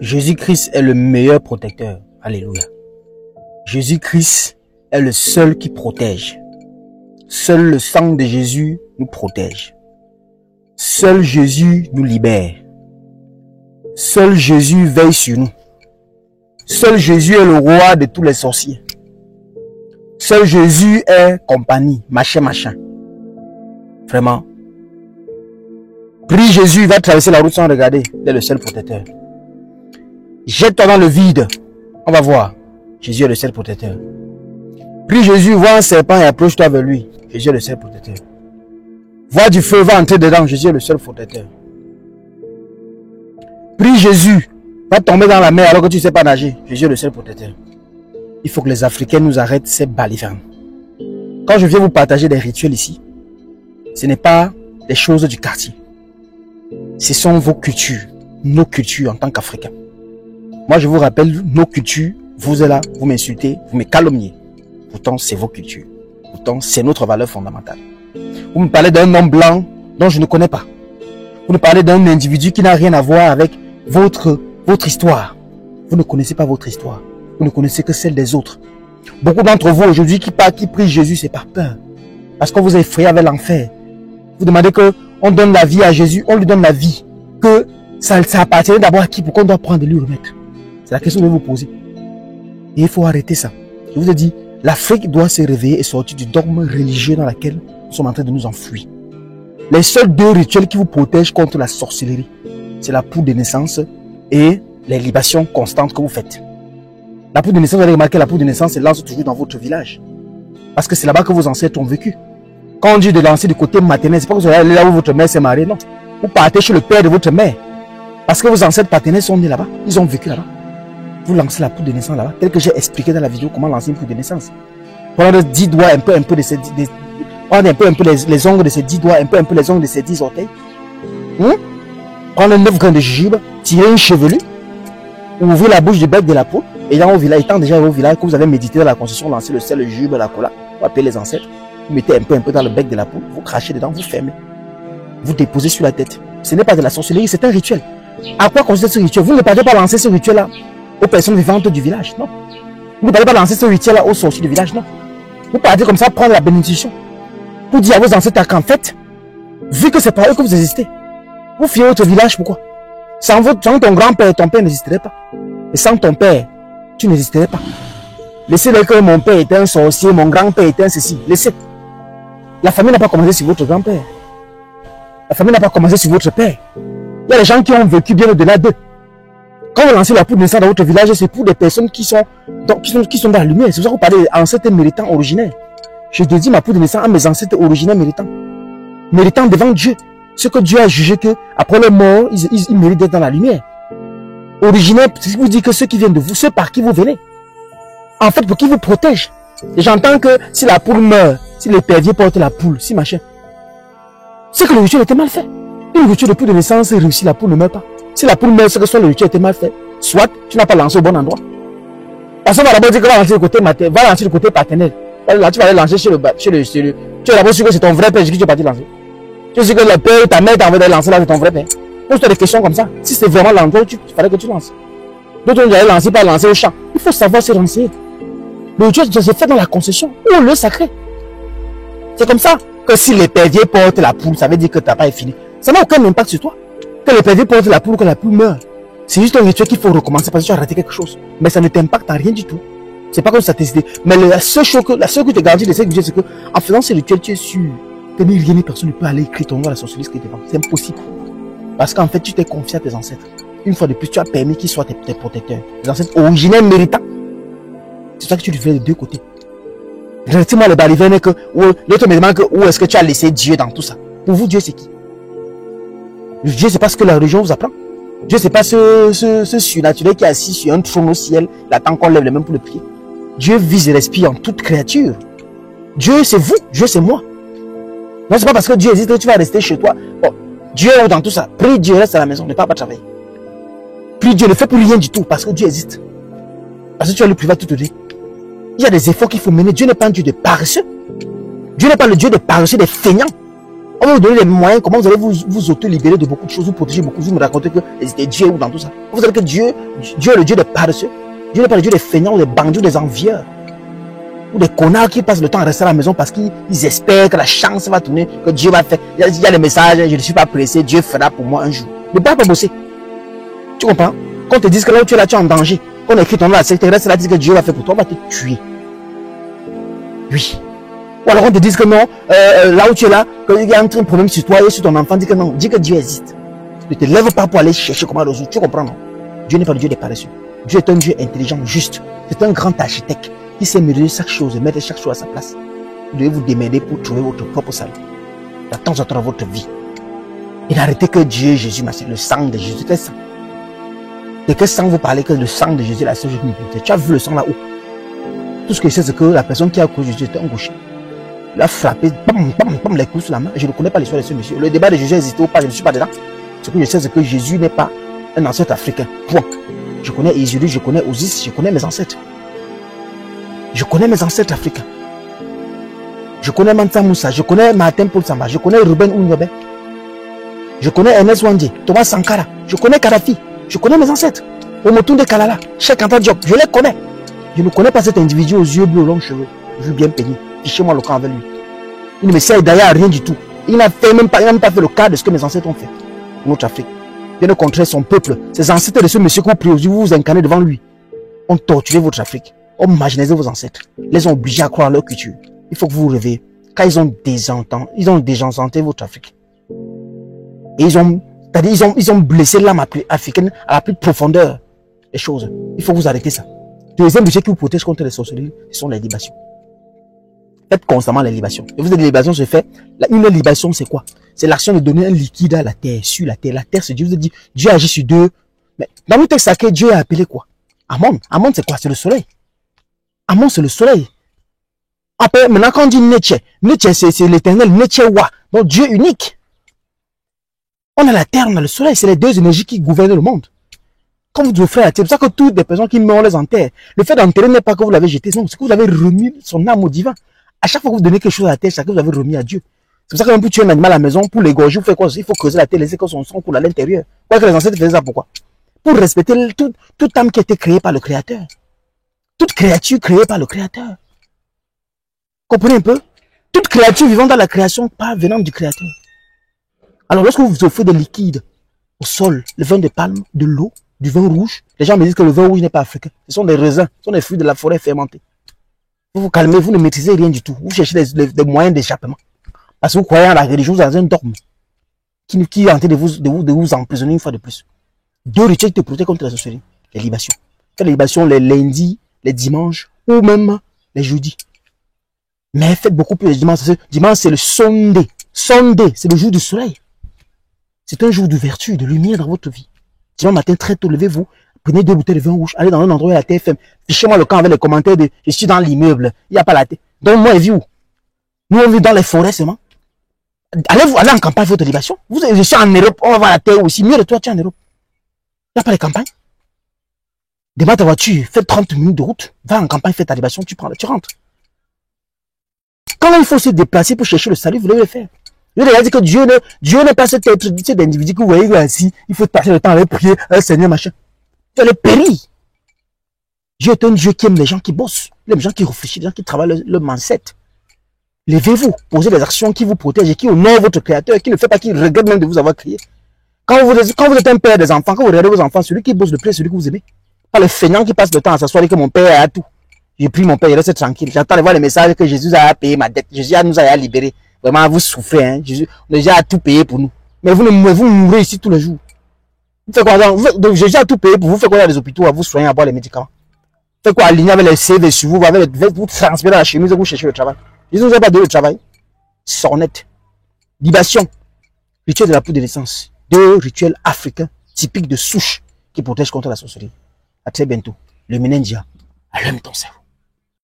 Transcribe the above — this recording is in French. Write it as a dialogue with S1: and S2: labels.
S1: Jésus-Christ est le meilleur protecteur. Alléluia. Jésus-Christ est le seul qui protège. Seul le sang de Jésus nous protège. Seul Jésus nous libère. Seul Jésus veille sur nous. Seul Jésus est le roi de tous les sorciers. Seul Jésus est compagnie, machin. Vraiment. Prie Jésus, va traverser la route sans regarder. Il est le seul protecteur. Jette-toi dans le vide. On va voir. Jésus est le seul protecteur. Prie Jésus, vois un serpent et approche-toi vers lui. Jésus est le seul protecteur. Vois du feu, va entrer dedans. Jésus est le seul protecteur. Prie Jésus, va tomber dans la mer alors que tu ne sais pas nager. Jésus est le seul protecteur. Il faut que les Africains nous arrêtent ces balivernes. Quand je viens vous partager des rituels ici, ce n'est pas des choses du quartier. Ce sont vos cultures, nos cultures en tant qu'Africains. Moi, je vous rappelle, nos cultures, vous êtes là, vous m'insultez, vous me calomniez. Pourtant, c'est vos cultures. Pourtant, c'est notre valeur fondamentale. Vous me parlez d'un homme blanc dont je ne connais pas. Vous me parlez d'un individu qui n'a rien à voir avec votre histoire. Vous ne connaissez pas votre histoire. Vous ne connaissez que celle des autres. Beaucoup d'entre vous aujourd'hui qui prient Jésus, c'est par peur. Parce qu'on vous a effrayé avec l'enfer. Vous demandez qu'on donne la vie à Jésus, on lui donne la vie. Que ça appartient d'abord à qui? Pourquoi on doit prendre et lui remettre? C'est la question que je vais vous poser. Et il faut arrêter ça. Je vous ai dit, l'Afrique doit se réveiller et sortir du dogme religieux dans lequel nous sommes en train de nous enfuir. Les seuls deux rituels qui vous protègent contre la sorcellerie, c'est la poudre de naissance et les libations constantes que vous faites. La poudre de naissance, vous avez remarqué, la poudre de naissance, elle lance toujours dans votre village. Parce que c'est là-bas que vos ancêtres ont vécu. Quand on dit de lancer du côté maternel, c'est pas que vous allez aller là où votre mère s'est mariée, non. Vous partez chez le père de votre mère. Parce que vos ancêtres paternels sont nés là-bas. Ils ont vécu là-bas. Vous lancez la poudre de naissance là-bas. Tel que j'ai expliqué dans la vidéo comment lancer une poudre de naissance. Prenez 10 doigts, un peu de ces 10, prenez un peu les ongles de ces 10 doigts, un peu les ongles de ces 10 orteils. Prenez 9 grains de jujube, tirez une chevelure, ouvrez la bouche du bec de la peau. Et dans vos villages, étant déjà au village, que vous avez médité dans la construction, lancez le sel, le jujube, la cola, vous appelez les ancêtres, vous mettez un peu dans le bec de la poule, vous crachez dedans, vous fermez. Vous déposez sur la tête. Ce n'est pas de la sorcellerie, c'est un rituel. À quoi consiste ce rituel? Vous ne partez pas lancer ce rituel-là aux personnes vivantes du village, non. Vous ne partez pas lancer ce rituel-là aux sorciers du village, non. Vous partez comme ça prendre la bénédiction. Vous dites à vos ancêtres qu'en fait, vu que c'est par eux que vous existez, vous fiez votre village, pourquoi? Sans ton grand-père, ton père n'existerait pas. Et sans ton père, tu n'existerais pas. Laissez-le que mon père était un sorcier, mon grand-père était un ceci. Laissez. La famille n'a pas commencé sur votre grand-père. La famille n'a pas commencé sur votre père. Il y a des gens qui ont vécu bien au-delà d'eux. Quand vous lancez la poudre de naissance dans votre village, c'est pour des personnes qui sont dans la lumière. C'est pour ça que vous parlez d'ancêtres méritants originaires. Je dédie ma poudre de naissance à mes ancêtres originaires méritants. Méritants devant Dieu. Ce que Dieu a jugé que après leur mort, ils méritent d'être dans la lumière. Originaire, c'est vous dire que ceux qui viennent de vous, ceux par qui vous venez. En fait, pour qui vous protège. Et j'entends que si la poule meurt, si l'épervier porte la poule, si machin, c'est que le rituel était mal fait. Une rituel de poule de naissance réussit, la poule ne meurt pas. Si la poule meurt, c'est que soit le rituel était mal fait, soit tu n'as pas lancé au bon endroit. Parce qu'on va d'abord dire que va lancer le côté maternel, va lancer le côté paternel. Là, tu vas aller lancer chez le tu es d'abord sûr que c'est ton vrai père que tu es parti lancer. Tu sais que le père, ta mère t'a envoyé d'aller lancer là, c'est ton vrai père. Pose-toi des questions comme ça. Si c'est vraiment l'endroit, il fallait que tu lances. D'autres ont lancé, pas lancer au champ. Il faut savoir se renseigner. Le rituel se fait dans la concession ou le sacré. C'est comme ça que si l'épervier porte la poule, ça veut dire que ta part est fini. Ça n'a aucun impact sur toi. Que l'épervier porte la poule, que la poule meurt. C'est juste un rituel qu'il faut recommencer parce que tu as raté quelque chose. Mais ça ne t'impacte en rien du tout. C'est pas comme ça t'es décidé. Mais la seule chose que te garantit de ces rituels, c'est que en faisant ces rituels, tu es sûr que ni rien ni personne ne peut aller écrire ton nom à la sorcellerie qui est devant. C'est impossible. Parce qu'en fait, tu t'es confié à tes ancêtres. Une fois de plus, tu as permis qu'ils soient tes protecteurs. Les ancêtres originaires méritants. C'est ça que tu lui fais de deux côtés. Dis-moi les balivernes que l'autre me demande que où est-ce que tu as laissé Dieu dans tout ça. Pour vous, Dieu c'est qui? Dieu c'est pas ce que la religion vous apprend. Dieu c'est pas ce surnaturel qui est assis sur un trône au ciel, il attend qu'on lève les mains pour le prier. Dieu vise et respire en toute créature. Dieu c'est vous, Dieu c'est moi. Non, c'est pas parce que Dieu existe que tu vas rester chez toi. Bon, Dieu est dans tout ça. Prie Dieu, reste à la maison, ne pas travailler. Prie Dieu, ne fais plus rien du tout parce que Dieu existe. Parce que tu as le privé tout te dire. Il y a des efforts qu'il faut mener. Dieu n'est pas un Dieu de paresseux. Dieu n'est pas le Dieu des paresseux, des feignants. On va vous donner les moyens, comment vous allez vous auto-libérer de beaucoup de choses, vous protéger beaucoup. Vous me racontez que c'était Dieu ou dans tout ça. Vous savez que Dieu est le Dieu des paresseux. Dieu n'est pas le Dieu des feignants, des bandits, des envieurs. Ou des connards qui passent le temps à rester à la maison parce qu'ils espèrent que la chance va tourner, que Dieu va faire. Il y a des messages, je ne suis pas pressé, Dieu fera pour moi un jour. Ne pas bosser. Tu comprends? Quand on te dit que là où tu es là, tu es en danger. Quand on écrit ton nom à la secte, reste là, dit que Dieu va faire pour toi, on va te tuer. Oui. Ou alors on te dit que non, là où tu es là, qu'il y a un problème sur toi et sur ton enfant, dis que non, dis que Dieu existe. Ne te lève pas pour aller chercher comment résoudre. Tu comprends, non? Dieu n'est pas le Dieu des paresseux. Dieu est un Dieu intelligent, juste. C'est un grand architecte qui sait mesurer chaque chose, mettre chaque chose à sa place. Vous devez vous démerder pour trouver votre propre salut. De temps en temps dans votre vie. Et d'arrêter que Dieu, Jésus, le sang de Jésus, quel sang? De quel sang vous parlez que le sang de Jésus est la seule chose qui nous protège? Tu as vu le sang là-haut? Tout ce que je sais, c'est que la personne qui a cru Jésus était un gaucher. Il a frappé, bam, bam, bam, les coups sur la main. Je ne connais pas l'histoire de ce monsieur. Le débat de Jésus existait ou pas, je ne suis pas dedans. Ce que je sais, c'est que Jésus n'est pas un ancêtre africain. Point. Je connais Isilu, je connais Osis, je connais mes ancêtres. Je connais mes ancêtres africains. Je connais Mansa Moussa, je connais Martin Paul Samba, je connais Ruben Ounyobe. Je connais Ernest Wandé, Thomas Sankara, je connais Kadhafi, je connais mes ancêtres. Omotunde Kalala, Cheikh Anta Diop, je les connais. Je ne connais pas cet individu aux yeux bleus, longs cheveux, vu bien peigné. Fichez-moi le camp avec lui. Il ne me sert d'ailleurs à rien du tout. Il n'a même pas fait le cas de ce que mes ancêtres ont fait pour notre Afrique. Bien au contraire, son peuple, ses ancêtres de ce monsieur que vous priez, vous vous incarnez devant lui, ont torturé votre Afrique, ont marginalisé vos ancêtres, les ont obligés à croire à leur culture. Il faut que vous vous réveillez. Car ils ont désenchanté votre Afrique. Et ils ont blessé l'âme africaine à la plus profondeur des choses. Il faut que vous arrêtez ça. Le deuxième budget qui vous protège contre les sorcelleries, ce sont les libations. Faites constamment les libations. Et vous savez, les libations se fait. Une libation, c'est quoi? C'est l'action de donner un liquide à la terre, sur la terre. La terre, c'est Dieu. Vous avez dit, Dieu agit sur deux. Mais dans le texte sacré, Dieu a appelé quoi? Amon. Amon, c'est quoi? C'est le soleil. Amon, c'est le soleil. Après, maintenant, quand on dit Neche, Neche, c'est l'éternel, Nechewa. Donc, Dieu unique. On a la terre, on a le soleil. C'est les deux énergies qui gouvernent le monde. Quand vous offrez la terre, c'est pour ça que toutes les personnes qui meurent, on les enterre. Le fait d'enterrer n'est pas que vous l'avez jeté, non, c'est que vous avez remis son âme au divin. À chaque fois que vous donnez quelque chose à la terre, c'est que vous avez remis à Dieu. C'est pour ça que même pour tuer un animal à la maison, pour l'égorger, vous faites quoi? Il faut creuser la terre, laisser que son sang coule à l'intérieur. Pourquoi que les ancêtres faisaient ça? Pourquoi? Pour respecter toute âme qui a été créée par le Créateur. Toute créature créée par le Créateur. Comprenez un peu? Toute créature vivant dans la création, pas venant du Créateur. Alors lorsque vous offrez des liquides au sol, le vin de palme, de l'eau, du vin rouge, les gens me disent que le vin rouge n'est pas africain. Ce sont des raisins, ce sont des fruits de la forêt fermentés. Vous vous calmez, vous ne maîtrisez rien du tout. Vous cherchez des moyens d'échappement. Parce que vous croyez en la religion, vous avez un dogme qui est en train de vous emprisonner une fois de plus. Deux rituels te protègent contre la sorcellerie. Les libations. Faites les libations les lundis, les dimanches ou même les jeudis. Mais faites beaucoup plus les dimanches. Dimanche, c'est le Sunday. Sunday, c'est le jour du soleil. C'est un jour de vertu, de lumière dans votre vie. Dimanche matin, très tôt, levez-vous. Prenez 2 bouteilles de vin rouge, allez dans un endroit où il y a la TFM. Fichez-moi le camp avec les commentaires de je suis dans l'immeuble, il n'y a pas la terre. Donc moi, je vis où? Nous, on vit dans les forêts seulement. Allez en campagne, votre libation. Je suis en Europe, on va voir la terre aussi. Mieux de toi, tu es en Europe. Il n'y a pas les campagnes. Démarre ta voiture, fais 30 minutes de route, va en campagne, fais ta libation, tu rentres. Quand il faut se déplacer pour chercher le salut, vous devez le faire. Je vais dire que Dieu n'est pas cet individu que vous voyez assis, il faut passer le temps à prier, Seigneur, machin. Tu allais périr. Dieu est un Dieu qui aime les gens qui bossent, les gens qui réfléchissent, les gens qui travaillent le mindset. Levez-vous, posez des actions qui vous protègent et qui honorent votre créateur, qui ne fait pas qu'il regrette même de vous avoir créé. Quand vous êtes un père des enfants, quand vous regardez vos enfants, celui qui bosse le plus, celui que vous aimez. Pas le feignant qui passe le temps à s'asseoir et que mon père a tout. J'ai pris mon père, il reste tranquille. J'attends de voir les messages que Jésus a payé ma dette. Jésus nous a libérés. Vraiment, vous souffrez, hein. Jésus a tout payé pour nous. Mais vous mourrez ici tous les jours. Vous faites quoi? Donc, Jésus a tout payé pour vous. Faites quoi dans les hôpitaux à vous soigner, à boire les médicaments? Faites quoi? Aligner avec les CV sur vous, vous transférer la chemise et vous cherchez le travail. Jésus nous a pas donné le travail. Sornette. Libation. Rituel de la poudre de l'essence. 2 rituels africains typiques de souche qui protègent contre la sorcellerie. À très bientôt. Le Menendia. Allume ton cerveau.